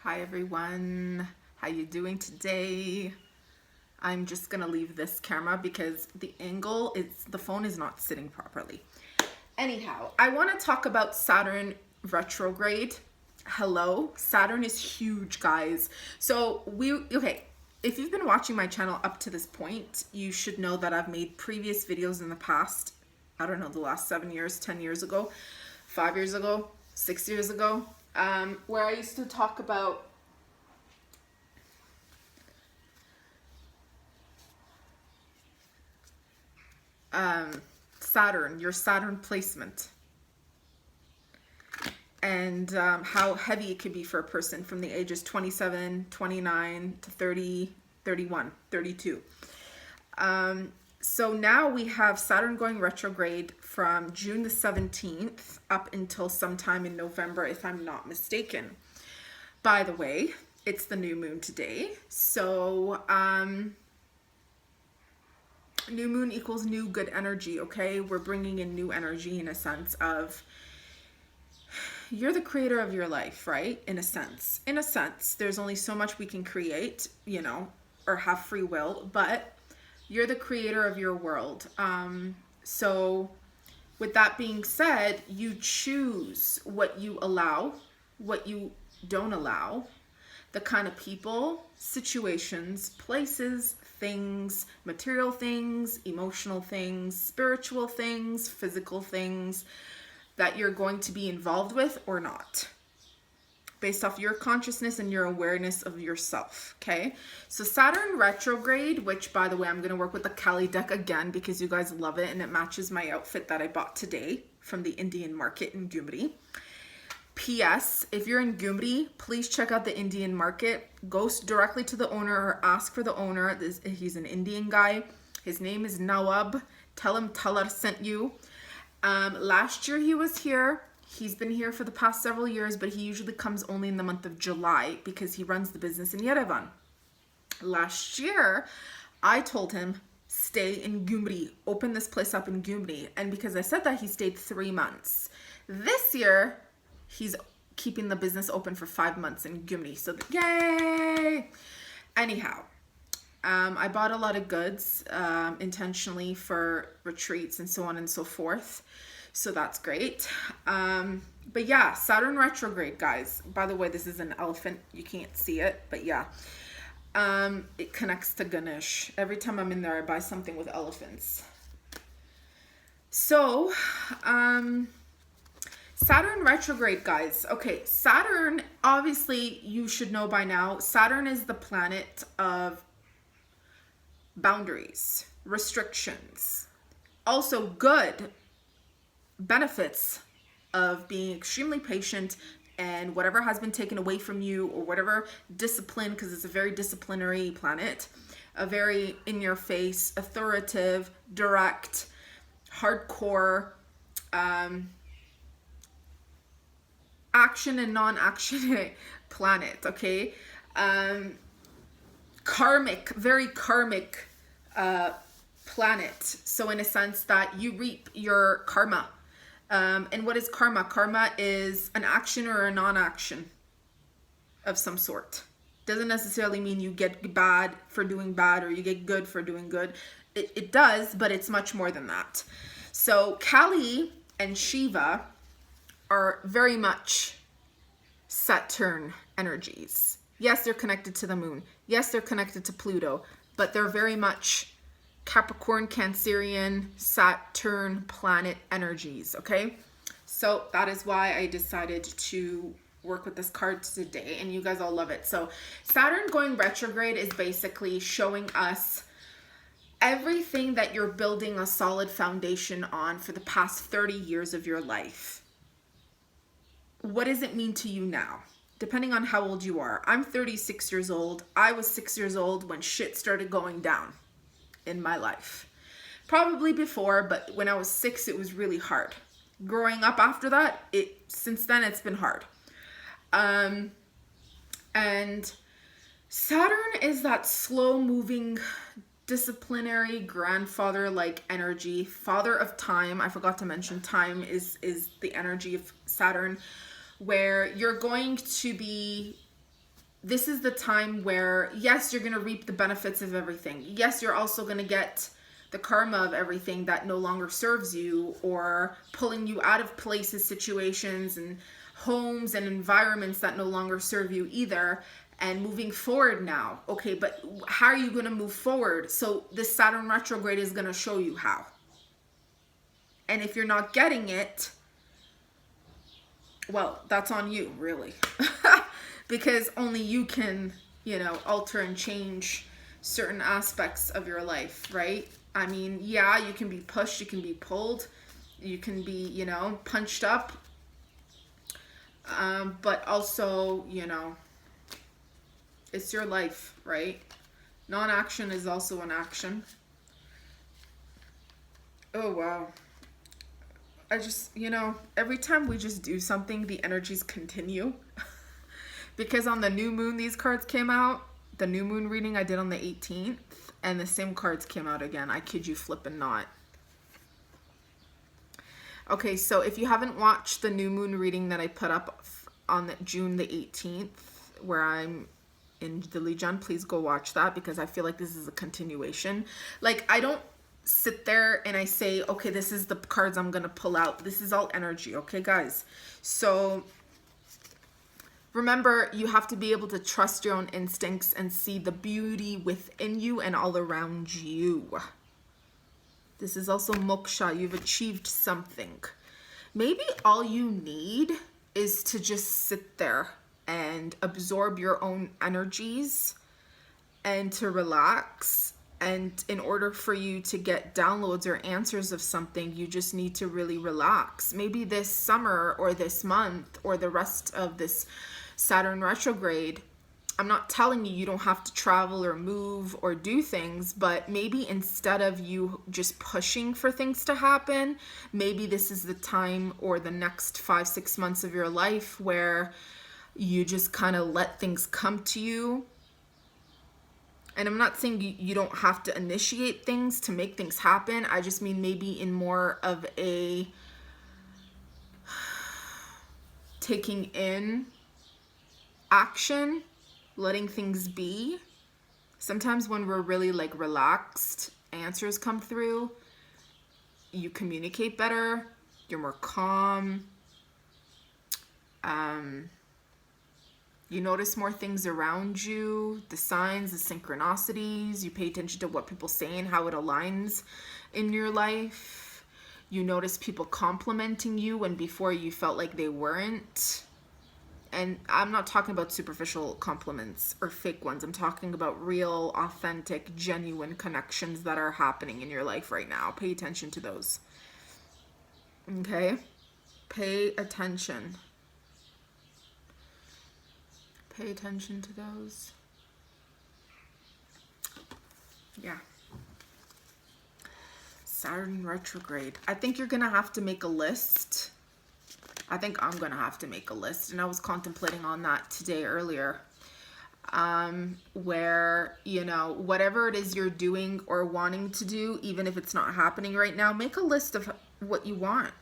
Hi everyone, how you doing today? I'm just gonna leave this camera because the phone is not sitting properly. Anyhow, I want to talk about Saturn retrograde. Hello, Saturn is huge, guys. Okay, if you've been watching my channel up to this point, you should know that I've made previous videos in the past, I don't know, the last 7 years, 10 years ago, 5 years ago, 6 years ago, where I used to talk about Saturn, your Saturn placement, and how heavy it could be for a person from the ages 27, 29 to 30, 31, 32. So now we have Saturn going retrograde from June the 17th up until sometime in November, if I'm not mistaken. By the way, it's the new moon today. So new moon equals new good energy, okay? We're bringing in new energy in a sense of you're the creator of your life, right? In a sense, there's only so much we can create, or have free will, but you're the creator of your world. So with that being said, you choose what you allow, what you don't allow, the kind of people, situations, places, things, material things, emotional things, spiritual things, physical things that you're going to be involved with or not, based off your consciousness and your awareness of yourself, okay? So Saturn retrograde, which by the way, I'm going to work with the Kali deck again because you guys love it and it matches my outfit that I bought today from the Indian market in Gyumri. P.S. If you're in Gyumri, please check out the Indian market. Go directly to the owner or ask for the owner. He's an Indian guy. His name is Nawab. Tell him Talar sent you. Last year he was here. He's been here for the past several years, but he usually comes only in the month of July because he runs the business in Yerevan. Last year, I told him, stay in Gyumri, open this place up in Gyumri. And because I said that, he stayed 3 months. This year, he's keeping the business open for 5 months in Gyumri. So, yay! Anyhow, I bought a lot of goods intentionally for retreats and so on and so forth. So that's great. But yeah, Saturn retrograde, guys. By the way, this is an elephant. You can't see it, but yeah. It connects to Ganesh. Every time I'm in there, I buy something with elephants. So, Saturn retrograde, guys. Okay, Saturn, obviously, you should know by now, Saturn is the planet of boundaries, restrictions, also good benefits of being extremely patient and whatever has been taken away from you or whatever discipline, because it's a very disciplinary planet, a very in-your-face, authoritative, direct, hardcore, action and non-action planet, okay? Karmic, very karmic planet. So in a sense that you reap your karma. And what is karma? Karma is an action or a non-action of some sort. Doesn't necessarily mean you get bad for doing bad or you get good for doing good. It does, but it's much more than that. So Kali and Shiva are very much Saturn energies. Yes, they're connected to the moon. Yes, they're connected to Pluto, but they're very much Capricorn, Cancerian, Saturn planet energies, okay? So that is why I decided to work with this card today, and you guys all love it. So Saturn going retrograde is basically showing us everything that you're building a solid foundation on for the past 30 years of your life. What does it mean to you now? Depending on how old you are. I'm 36 years old. I was 6 years old when shit started going down in my life. Probably before, but when I was 6, it was really hard. Growing up after that, since then it's been hard. And Saturn is that slow-moving, disciplinary, grandfather-like energy, father of time. I forgot to mention time is the energy of Saturn, where you're going to be this is the time where, yes, you're going to reap the benefits of everything. Yes, you're also going to get the karma of everything that no longer serves you, or pulling you out of places, situations, and homes and environments that no longer serve you either, and moving forward now. Okay, but how are you going to move forward? So this Saturn retrograde is going to show you how. And if you're not getting it, well, that's on you, really. Because only you can, you know, alter and change certain aspects of your life, right? I mean, yeah, you can be pushed, you can be pulled, you can be, you know, punched up. But also, you know, it's your life, right? Non-action is also an action. Oh, wow. I just, you know, every time we just do something, the energies continue. Because on the new moon, these cards came out. The new moon reading I did on the 18th. And the same cards came out again. I kid you flipping not. Okay, so if you haven't watched the new moon reading that I put up on June the 18th, where I'm in the Legion, please go watch that, because I feel like this is a continuation. Like, I don't sit there and I say, okay, this is the cards I'm going to pull out. This is all energy, okay, guys? So remember, you have to be able to trust your own instincts and see the beauty within you and all around you. This is also moksha. You've achieved something. Maybe all you need is to just sit there and absorb your own energies and to relax. And in order for you to get downloads or answers of something, you just need to really relax. Maybe this summer or this month or the rest of this Saturn retrograde, I'm not telling you don't have to travel or move or do things, but maybe instead of you just pushing for things to happen, maybe this is the time or the next 5-6 months of your life where you just kind of let things come to you. And I'm not saying you don't have to initiate things to make things happen. I just mean maybe in more of a taking in action, letting things be. Sometimes when we're really like relaxed, answers come through. You communicate better. You're more calm. You notice more things around you, the signs, the synchronicities. You pay attention to what people say and how it aligns in your life. You notice people complimenting you when before you felt like they weren't. And I'm not talking about superficial compliments or fake ones. I'm talking about real, authentic, genuine connections that are happening in your life right now. Pay attention to those. Okay? Pay attention. Pay attention to those. Yeah. Saturn retrograde. I think you're going to have to make a list. I think I'm going to have to make a list. And I was contemplating on that today earlier. Where, you know, whatever it is you're doing or wanting to do, even if it's not happening right now, make a list of what you want.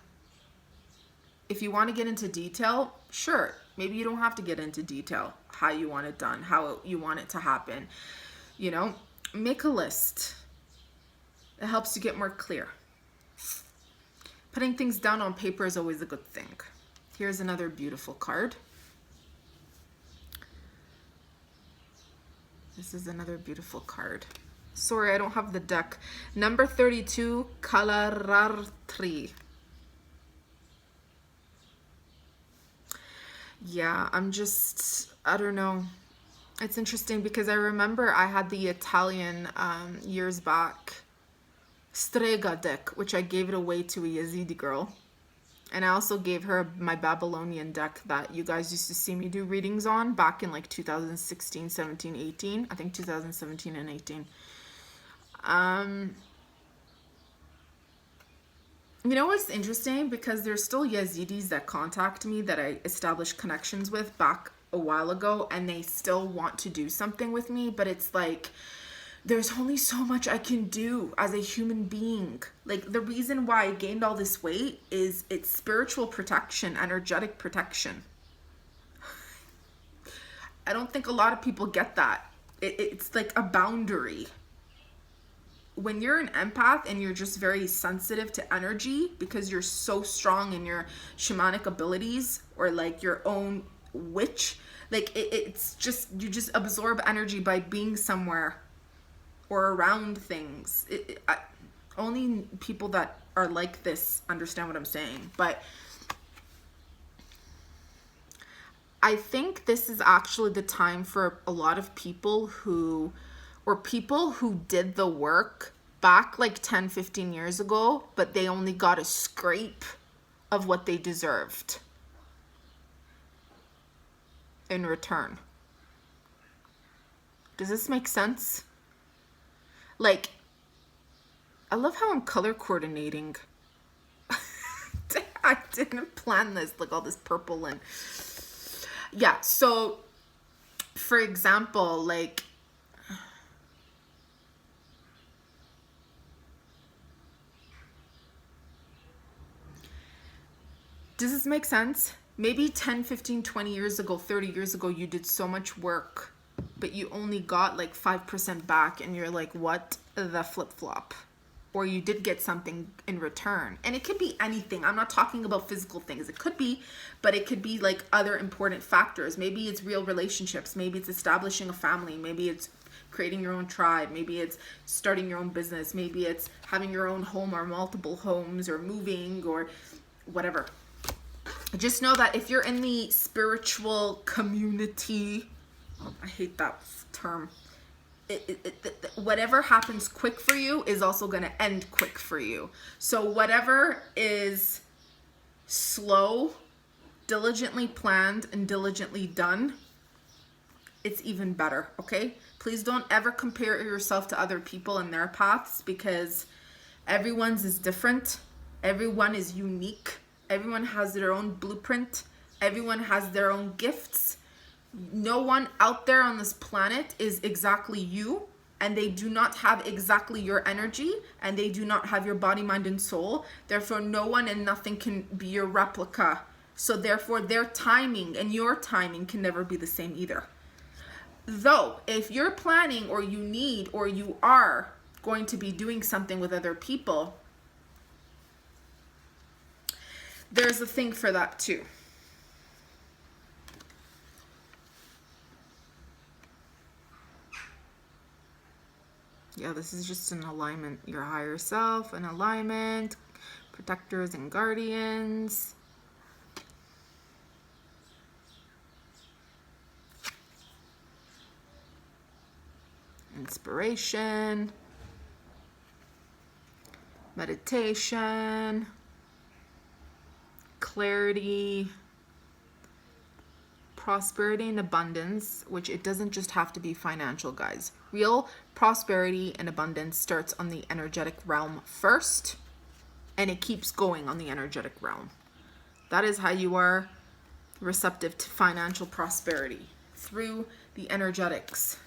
If you want to get into detail, sure. Maybe you don't have to get into detail how you want it done, how you want it to happen. You know, make a list. It helps you get more clear. Putting things down on paper is always a good thing. Here's another beautiful card. This is another beautiful card. Sorry, I don't have the deck. Number 32, Kalarartri. Yeah, I don't know. It's interesting because I remember I had the Italian years back Strega deck, which I gave it away to a Yazidi girl. And I also gave her my Babylonian deck that you guys used to see me do readings on back in like 2016, 17, 18. I think 2017 and 18. You know what's interesting? Because there's still Yazidis that contact me that I established connections with back a while ago, and they still want to do something with me, but it's like there's only so much I can do as a human being. Like, the reason why I gained all this weight is it's spiritual protection, energetic protection. I don't think a lot of people get that. It's like a boundary. When you're an empath and you're just very sensitive to energy because you're so strong in your shamanic abilities or like your own witch, like it's just, you just absorb energy by being somewhere or around things. Only people that are like this understand what I'm saying. But I think this is actually the time for a lot of people who did the work back like 10, 15 years ago, but they only got a scrape of what they deserved in return. Does this make sense? Like, I love how I'm color coordinating. I didn't plan this, like all this purple and yeah. So for example, like does this make sense? Maybe 10, 15, 20 years ago, 30 years ago, you did so much work, but you only got like 5% back and you're like, what the flip-flop? Or you did get something in return. And it could be anything. I'm not talking about physical things. It could be, but it could be like other important factors. Maybe it's real relationships. Maybe it's establishing a family. Maybe it's creating your own tribe. Maybe it's starting your own business. Maybe it's having your own home or multiple homes or moving or whatever. Just know that if you're in the spiritual community, I hate that term, whatever happens quick for you is also going to end quick for you. So whatever is slow, diligently planned, and diligently done, it's even better, okay? Please don't ever compare yourself to other people and their paths, because everyone's is different. Everyone is unique. Everyone has their own blueprint. Everyone has their own gifts. No one out there on this planet is exactly you, and they do not have exactly your energy, and they do not have your body, mind, and soul. Therefore, no one and nothing can be your replica. So therefore, their timing and your timing can never be the same either. Though, if you're planning or you need or you are going to be doing something with other people, there's a thing for that too. Yeah, this is just an alignment. Your higher self, an alignment, protectors and guardians. Inspiration. Meditation. Clarity. Prosperity and abundance, which it doesn't just have to be financial, guys. Real prosperity and abundance starts on the energetic realm first, and it keeps going on the energetic realm. That is how you are receptive to financial prosperity, through the energetics.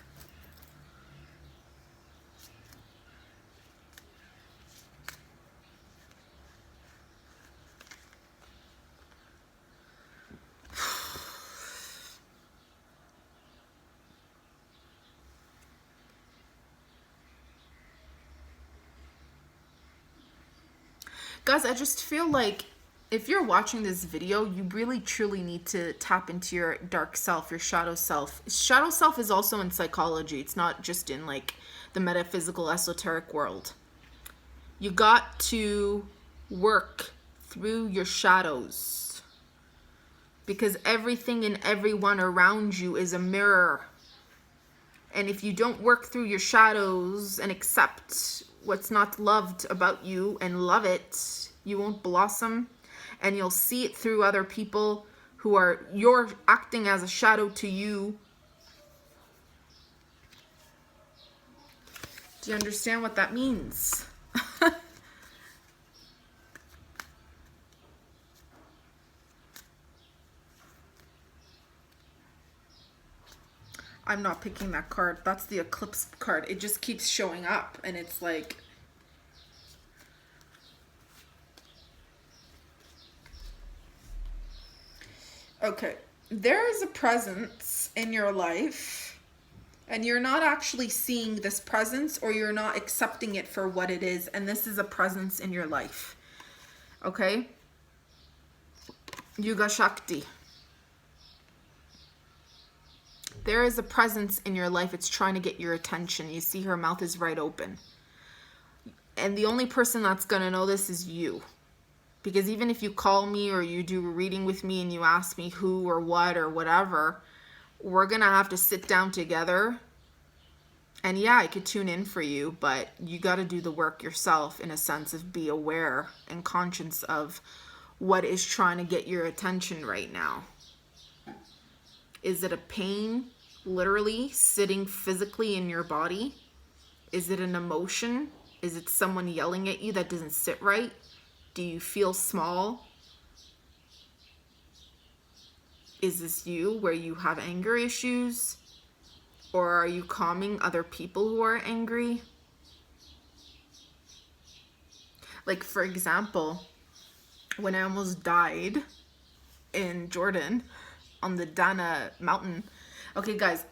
Guys, I just feel like if you're watching this video, you really truly need to tap into your dark self, your shadow self. Shadow self is also in psychology. It's not just in like the metaphysical esoteric world. You got to work through your shadows, because everything and everyone around you is a mirror. And if you don't work through your shadows and accept what's not loved about you and love it, you won't blossom, and you'll see it through other people who are, you're acting as a shadow to you. Do you understand what that means? I'm not picking that card. That's the eclipse card. It just keeps showing up, and it's like, okay, there is a presence in your life, and you're not actually seeing this presence, or you're not accepting it for what it is, and this is a presence in your life. Okay? Yuga Shakti. There is a presence in your life. It's trying to get your attention. You see her mouth is right open. And the only person that's going to know this is you. Because even if you call me or you do a reading with me and you ask me who or what or whatever, we're going to have to sit down together. And yeah, I could tune in for you, but you got to do the work yourself, in a sense of be aware and conscious of what is trying to get your attention right now. Is it a pain, literally sitting physically in your body? Is it an emotion? Is it someone yelling at you that doesn't sit right? Do you feel small? Is this you, where you have anger issues? Or are you calming other people who are angry? Like, for example, when I almost died in Jordan on the Dana mountain. Okay, guys,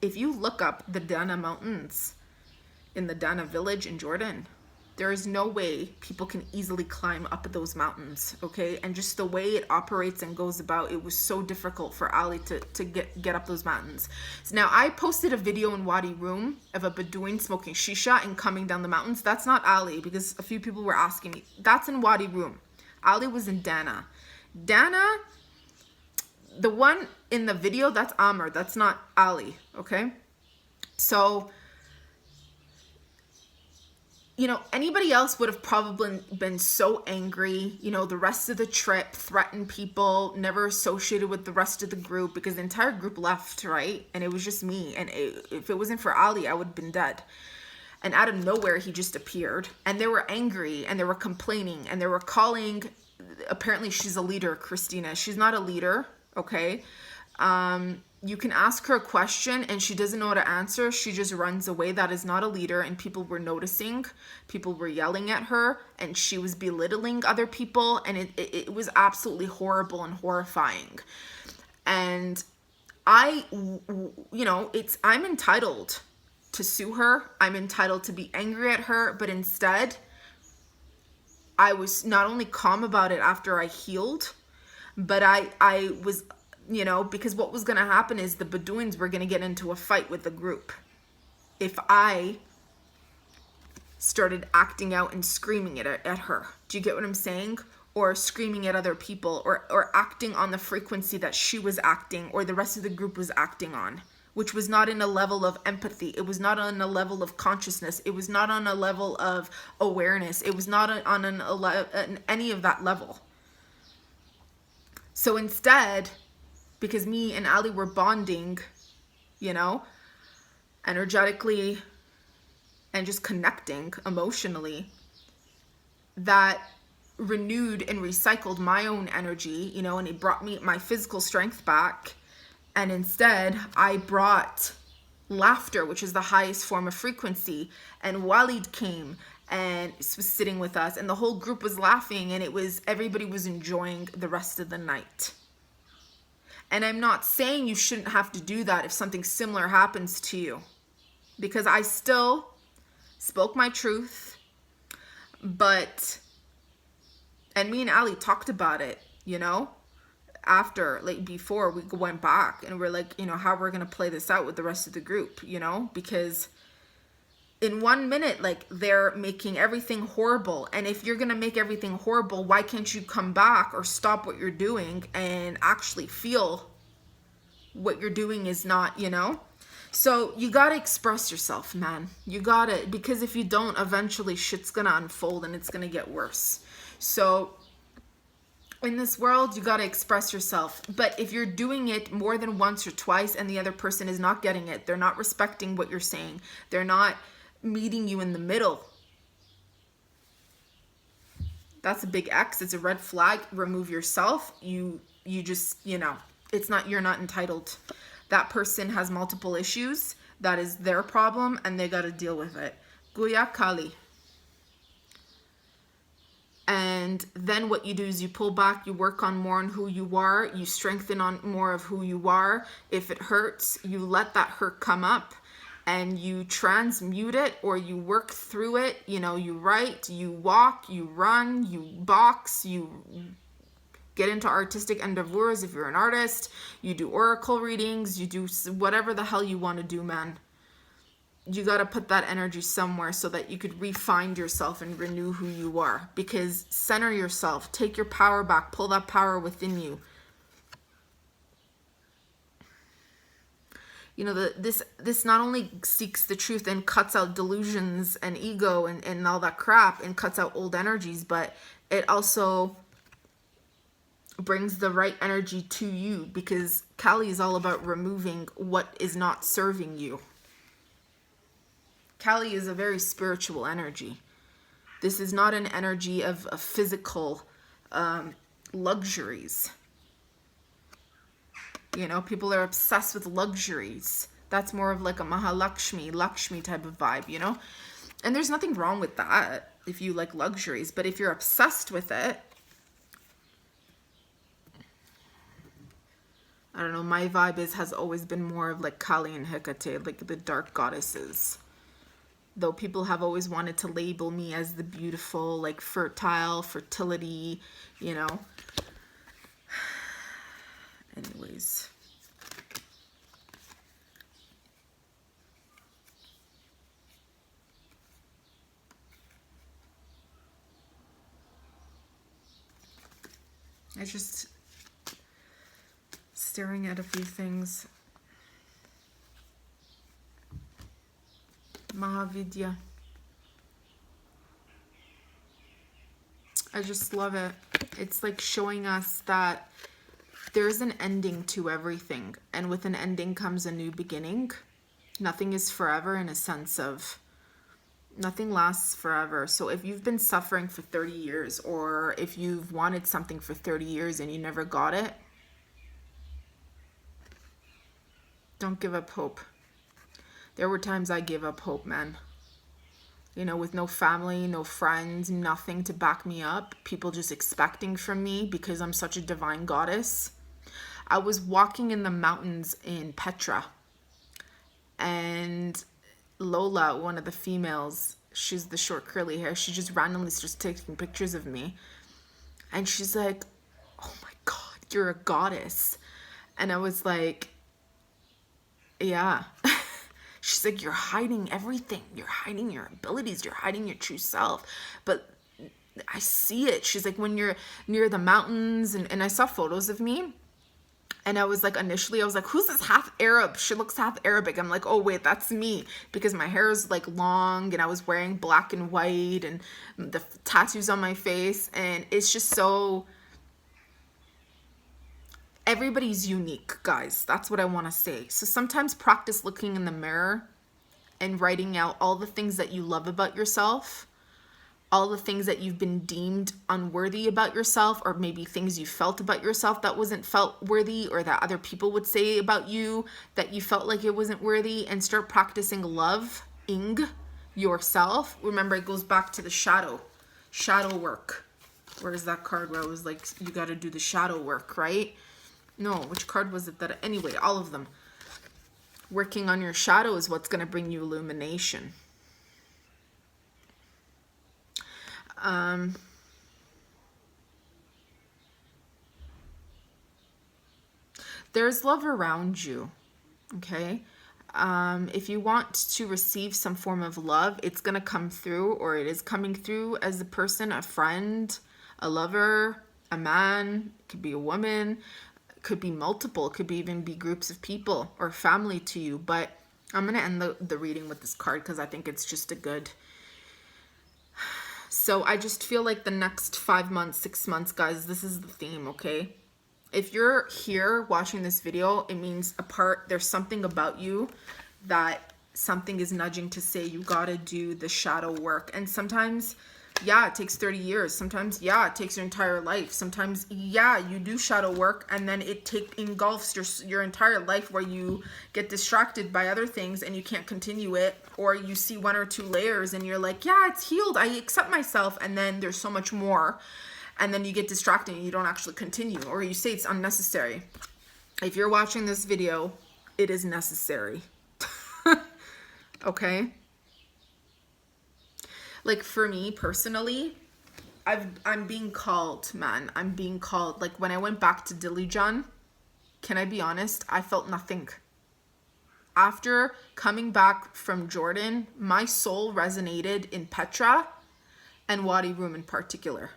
if you look up the Dana mountains in the Dana village in Jordan, there is no way people can easily climb up those mountains, okay? And just the way it operates and goes about, it was so difficult for Ali to get up those mountains. So now, I posted a video in Wadi Rum of a Bedouin smoking shisha and coming down the mountains. That's not Ali, because a few people were asking me. That's in Wadi Rum. Ali was in Dana. Dana, the one in the video, that's Amr. That's not Ali, okay? So, you know, anybody else would have probably been so angry, you know, the rest of the trip, threatened people, never associated with the rest of the group, because the entire group left, right? And it was just me. And if it wasn't for Ali, I would have been dead. And out of nowhere, he just appeared. And they were angry, and they were complaining, and they were calling, apparently she's a leader, Christina. She's not a leader, okay? You can ask her a question and she doesn't know how to answer. She just runs away. That is not a leader. And people were noticing. People were yelling at her, and she was belittling other people. And it was absolutely horrible and horrifying. And you know, I'm entitled to sue her. I'm entitled to be angry at her. But instead, I was not only calm about it after I healed, but I was, you know, because what was going to happen is the Bedouins were going to get into a fight with the group if I started acting out and screaming at her. Do you get what I'm saying? Or screaming at other people, or acting on the frequency that she was acting, or the rest of the group was acting on, which was not in a level of empathy. It was not on a level of consciousness. It was not on a level of awareness. It was not on any of that level. So instead, because me and Ali were bonding, you know, energetically and just connecting emotionally, that renewed and recycled my own energy, you know, and it brought me my physical strength back. And instead, I brought laughter, which is the highest form of frequency. And Walid came and was sitting with us, and the whole group was laughing, and everybody was enjoying the rest of the night. And I'm not saying you shouldn't have to do that if something similar happens to you, because I still spoke my truth. But, and me and Ali talked about it, you know, after, like, before we went back, and we're like, you know, how we're going to play this out with the rest of the group, you know, because in 1 minute, like, they're making everything horrible. And if you're going to make everything horrible, why can't you come back or stop what you're doing and actually feel what you're doing is not, you know? So you got to express yourself, man. You got to, because if you don't, eventually shit's going to unfold and it's going to get worse. So in this world, you got to express yourself. But if you're doing it more than once or twice and the other person is not getting it, they're not respecting what you're saying, they're not meeting you in the middle, that's a big X. It's a red flag. Remove yourself. You just, you know, you're not entitled. That person has multiple issues. That is their problem, and they got to deal with it. Guya Kali. And then what you do is you pull back, you work on more on who you are, you strengthen on more of who you are. If it hurts, you let that hurt come up and you transmute it, or you work through it. You know, you write, you walk, you run, you box, you get into artistic endeavors if you're an artist, you do oracle readings, you do whatever the hell you want to do, man. You got to put that energy somewhere so that you could refine yourself and renew who you are. Because center yourself, take your power back, pull that power within you. You know, this not only seeks the truth and cuts out delusions and ego and all that crap and cuts out old energies, but it also brings the right energy to you, because Kali is all about removing what is not serving you. Kali is a very spiritual energy. This is not an energy of physical luxuries. You know, people are obsessed with luxuries. That's more of like a Mahalakshmi, Lakshmi type of vibe, you know? And there's nothing wrong with that if you like luxuries. But if you're obsessed with it, I don't know, my vibe has always been more of like Kali and Hecate, like the dark goddesses. Though people have always wanted to label me as the beautiful, like fertile, fertility, you know. Anyways. I just staring at a few things. Mahavidya. I just love it. It's like showing us that there's an ending to everything. And with an ending comes a new beginning. Nothing is forever, in a sense of nothing lasts forever. So if you've been suffering for 30 years, or if you've wanted something for 30 years and you never got it, don't give up hope. There were times I gave up hope, man. You know, with no family, no friends, nothing to back me up. People just expecting from me because I'm such a divine goddess. I was walking in the mountains in Petra. And Lola, one of the females, she's the short curly hair, she just randomly starts taking pictures of me. And she's like, oh my God, you're a goddess. And I was like, yeah. She's like, you're hiding everything. You're hiding your abilities. You're hiding your true self. But I see it. She's like, when you're near the mountains, and I saw photos of me. And I was like, initially, I was like, who's this half Arab? She looks half Arabic. I'm like, oh, wait, that's me. Because my hair is like long and I was wearing black and white and the tattoos on my face. And it's just so... Everybody's unique, guys. That's what I want to say. So sometimes practice looking in the mirror and writing out all the things that you love about yourself, all the things that you've been deemed unworthy about yourself, or maybe things you felt about yourself that wasn't felt worthy, or that other people would say about you that you felt like it wasn't worthy, and start practicing loving yourself. Remember, it goes back to the shadow work. Where's that card where I was like, you got to do the shadow work, right? No, which card was it that... Anyway, all of them. Working on your shadow is what's going to bring you illumination. There's love around you, okay? If you want to receive some form of love, it's going to come through, or it is coming through as a person, a friend, a lover, a man, it could be a woman, it could be multiple, it could even be groups of people or family to you. But I'm going to end the reading with this card because I think it's just a good... So I just feel like the next 5 months, 6 months, guys, this is the theme, okay? If you're here watching this video, it means there's something about you that something is nudging to say you gotta do the shadow work. And sometimes yeah, it takes 30 years. Sometimes, yeah, it takes your entire life. Sometimes, yeah, you do shadow work and then it engulfs your entire life, where you get distracted by other things and you can't continue it, or you see 1 or 2 layers and you're like, yeah, it's healed, I accept myself, and then there's so much more, and then you get distracted and you don't actually continue, or you say it's unnecessary. If you're watching this video, it is necessary. Okay? Like, for me personally, I'm being called, man. I'm being called. Like, when I went back to DiVine, can I be honest? I felt nothing. After coming back from Jordan, my soul resonated in Petra and Wadi Rum in particular.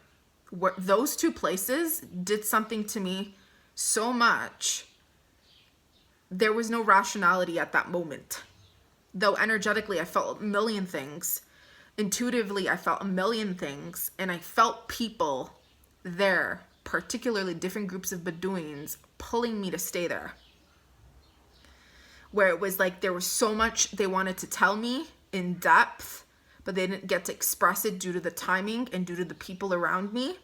Those 2 places did something to me so much. There was no rationality at that moment. Though energetically I felt a million things. Intuitively I felt a million things. And I felt people there, particularly different groups of Bedouins, pulling me to stay there. Where it was like there was so much they wanted to tell me in depth, but they didn't get to express it due to the timing and due to the people around me.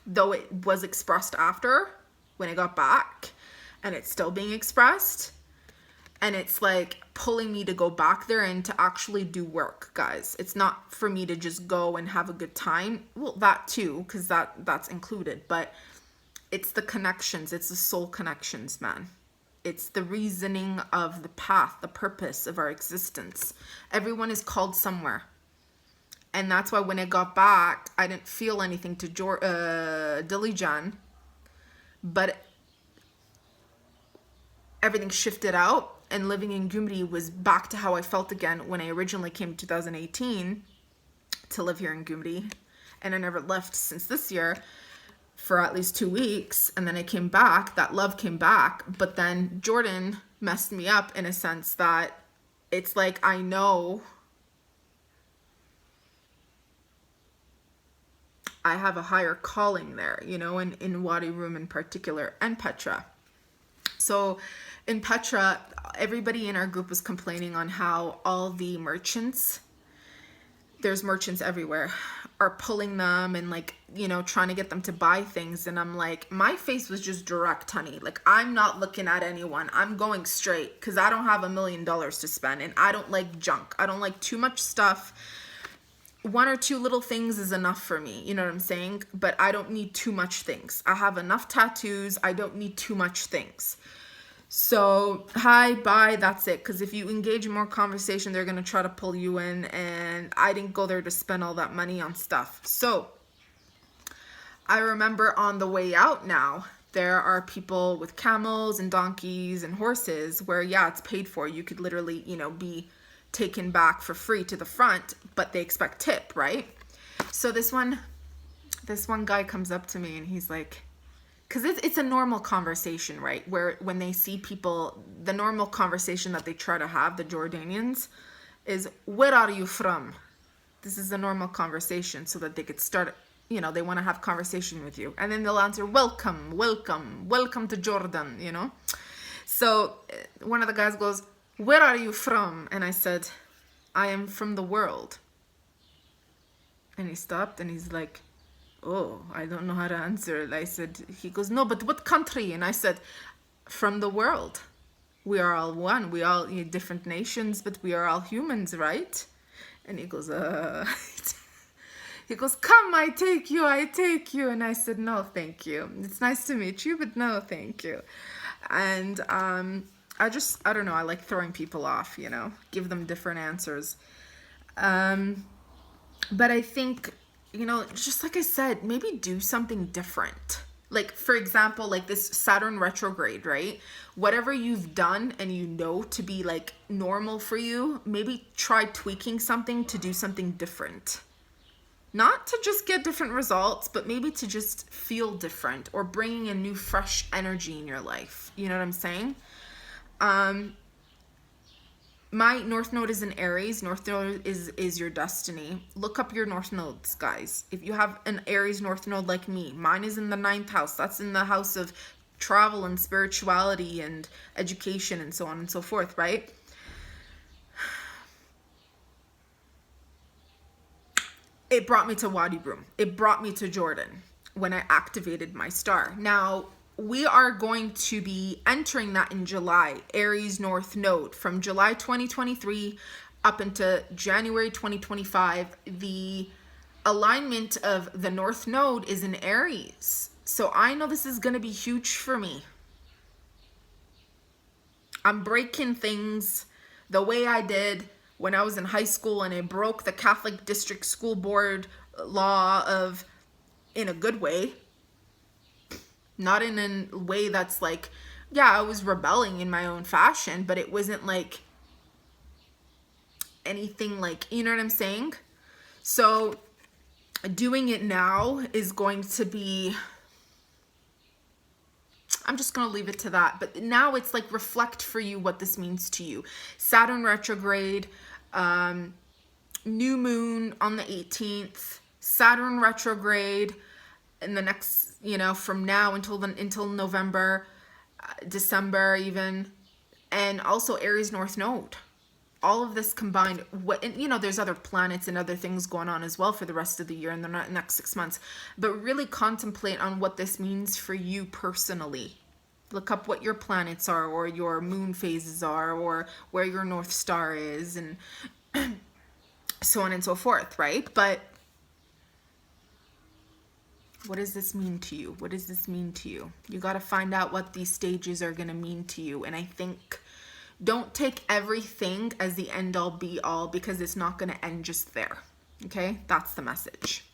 Though it was expressed after, when I got back, and it's still being expressed. And it's like pulling me to go back there and to actually do work, guys. It's not for me to just go and have a good time. Well, that too, because that's included. But it's the connections. It's the soul connections, man. It's the reasoning of the path, the purpose of our existence. Everyone is called somewhere. And that's why when I got back, I didn't feel anything to Dilijan. But everything shifted out. And living in Gyumri was back to how I felt again when I originally came in 2018 to live here in Gyumri. And I never left since this year for at least 2 weeks. And then I came back, that love came back. But then Jordan messed me up in a sense that it's like, I know I have a higher calling there, you know, in Wadi Rum in particular, and Petra. So in Petra, everybody in our group was complaining on how all the merchants, there's merchants everywhere, are pulling them and, like, you know, trying to get them to buy things. And I'm like, my face was just direct, honey. Like, I'm not looking at anyone. I'm going straight because I don't have $1 million to spend, and I don't like junk. I don't like too much stuff. 1 or 2 little things is enough for me. You know what I'm saying? But I don't need too much things. I have enough tattoos. I don't need too much things. So, hi, bye, that's it. Because if you engage in more conversation, they're going to try to pull you in. And I didn't go there to spend all that money on stuff. So, I remember on the way out now, there are people with camels and donkeys and horses where, yeah, it's paid for. You could literally, you know, be taken back for free to the front, but they expect tip, right? So this one guy comes up to me and he's like, because it's a normal conversation, right? Where when they see people, the normal conversation that they try to have, the Jordanians, is, where are you from? This is a normal conversation so that they could start, you know, they want to have conversation with you. And then they'll answer, welcome, welcome, welcome to Jordan, you know? So one of the guys goes, where are you from? And I said, I am from the world. And he stopped and he's like, oh, I don't know how to answer it. I said, he goes, no, but what country? And I said, from the world. We are all one. We all, you know, different nations, but we are all humans, right? And he goes, he goes, come, I take you. And I said, no, thank you. It's nice to meet you, but no, thank you. And I don't know, I like throwing people off, you know, give them different answers. But I think, you know, just like I said, maybe do something different. Like, for example, like this Saturn retrograde, right? Whatever you've done and you know to be like normal for you, maybe try tweaking something to do something different. Not to just get different results, but maybe to just feel different or bringing a new fresh energy in your life. You know what I'm saying? My North Node is in Aries. North Node is your destiny. Look up your North Nodes, guys. If you have an Aries North Node like me, mine is in the 9th house. That's in the house of travel and spirituality and education and so on and so forth, right? it brought me to Wadi Rum. It brought me to Jordan when I activated my star. Now, we are going to be entering that in July, Aries North Node. From July 2023 up into January 2025, the alignment of the North Node is in Aries. So I know this is going to be huge for me. I'm breaking things the way I did when I was in high school, and I broke the Catholic District School Board law of, in a good way, not in a way that's like, yeah, I was rebelling in my own fashion, but it wasn't like anything like, you know what I'm saying? So doing it now is going to be, I'm just going to leave it to that. But now it's like, reflect for you what this means to you. Saturn retrograde, new moon on the 18th, Saturn retrograde in the next, you know, from now until November, December even, and also Aries North Node. All of this combined, and you know, there's other planets and other things going on as well for the rest of the year and the next 6 months. But really contemplate on what this means for you personally. Look up what your planets are, or your moon phases are, or where your North Star is, and so on and so forth, right? But what does this mean to you? What does this mean to you? You got to find out what these stages are going to mean to you. And I think, don't take everything as the end all be all, because it's not going to end just there. Okay? That's the message.